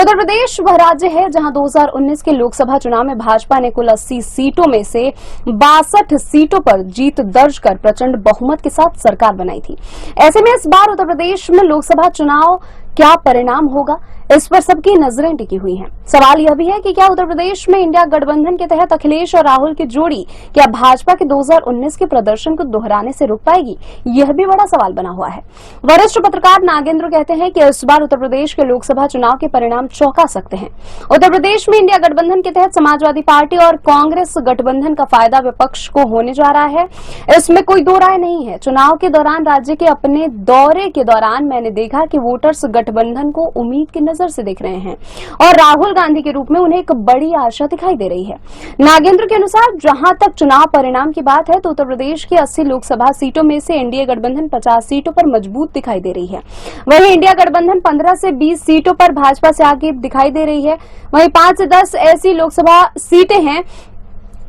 उत्तर प्रदेश वह राज्य है जहां 2019 के लोकसभा चुनाव में भाजपा ने कुल 80 सीटों में से 62 सीटों पर जीत दर्ज कर प्रचंड बहुमत के साथ सरकार बनाई थी। ऐसे में इस बार उत्तर प्रदेश में लोकसभा चुनाव क्या परिणाम होगा, इस पर सबकी नजरें टिकी हुई हैं। सवाल यह भी है कि क्या उत्तर प्रदेश में इंडिया गठबंधन के तहत अखिलेश और राहुल की जोड़ी क्या भाजपा के 2019 के प्रदर्शन को दोहराने से रोक पाएगी, यह भी बड़ा सवाल बना हुआ है। वरिष्ठ पत्रकार नागेंद्र कहते हैं कि इस बार उत्तर प्रदेश के लोकसभा चुनाव के परिणाम चौंका सकते हैं। उत्तर प्रदेश में इंडिया गठबंधन के तहत समाजवादी पार्टी और कांग्रेस गठबंधन का फायदा विपक्ष को होने जा रहा है, इसमें कोई दो राय नहीं है। चुनाव के दौरान राज्य के अपने दौरे के दौरान मैंने देखा कि वोटर्स गठबंधन को उम्मीद की नजर से देख रहे हैं और राहुल गांधी के रूप में उन्हें एक बड़ी आशा दिखाई दे रही है। नागेंद्र के अनुसार जहां तक चुनाव परिणाम की बात है तो उत्तर प्रदेश की 80 लोकसभा सीटों में से एनडीए गठबंधन 50 सीटों पर मजबूत दिखाई दे रही है। वहीं इंडिया गठबंधन 15 से 20 सीटों पर भाजपा से आगे दिखाई दे रही है। वहीं 5 से 10 ऐसी लोकसभा सीटें हैं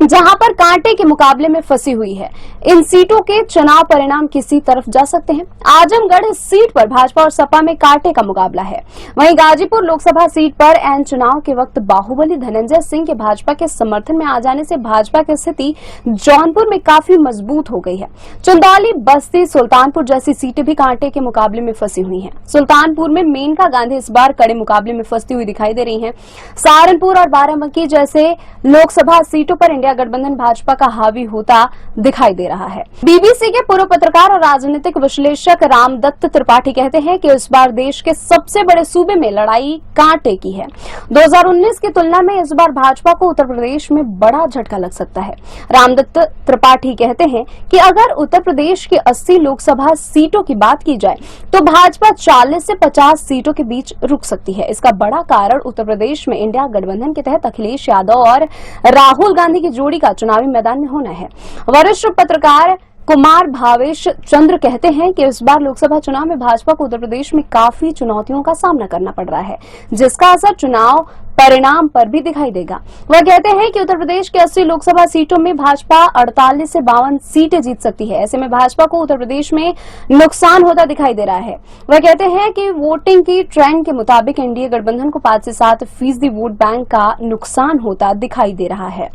जहां पर कांटे के मुकाबले में फंसी हुई है। इन सीटों के चुनाव परिणाम किसी तरफ जा सकते हैं। आजमगढ़ सीट पर भाजपा और सपा में कांटे का मुकाबला है। वहीं गाजीपुर लोकसभा सीट पर एन चुनाव के वक्त बाहुबली धनंजय सिंह के भाजपा के समर्थन में आ जाने से भाजपा की स्थिति जौनपुर में काफी मजबूत हो गई है। चंदौली, बस्ती, सुल्तानपुर जैसी सीटें भी कांटे के मुकाबले में फंसी हुई है। सुल्तानपुर में मेनका गांधी इस बार कड़े मुकाबले में फंसती हुई दिखाई दे रही है। सहारनपुर और बाराबंकी जैसे लोकसभा सीटों पर इंडिया गठबंधन भाजपा का हावी होता दिखाई दे रहा है। बीबीसी के पूर्व पत्रकार और राजनीतिक विश्लेषक रामदत्त त्रिपाठी कहते हैं कि इस बार देश के सबसे बड़े सूबे में लड़ाई कांटे की है। 2019 की तुलना में इस बार भाजपा को उत्तर प्रदेश में बड़ा झटका लग सकता है। रामदत्त त्रिपाठी कहते हैं कि अगर उत्तर प्रदेश की 80 लोकसभा सीटों की बात की जाए तो भाजपा 40 से 50 सीटों के बीच रुक सकती है। इसका बड़ा कारण उत्तर प्रदेश में इंडिया गठबंधन के तहत अखिलेश यादव और राहुल गांधी की जोड़ी का चुनावी मैदान में होना है। वरिष्ठ पत्रकार कुमार भावेश चंद्र कहते हैं कि इस बार लोकसभा चुनाव में भाजपा को उत्तर प्रदेश में काफी चुनौतियों का सामना करना पड़ रहा है, जिसका असर चुनाव परिणाम पर भी दिखाई देगा। वह कहते हैं कि उत्तर प्रदेश के 80 लोकसभा सीटों में भाजपा 48 से 52 सीटें जीत सकती है। ऐसे में भाजपा को उत्तर प्रदेश में नुकसान होता दिखाई दे रहा है। वह कहते हैं कि वोटिंग की ट्रेंड के मुताबिक एनडीए गठबंधन को 5 से 7% वोट बैंक का नुकसान होता दिखाई दे रहा है।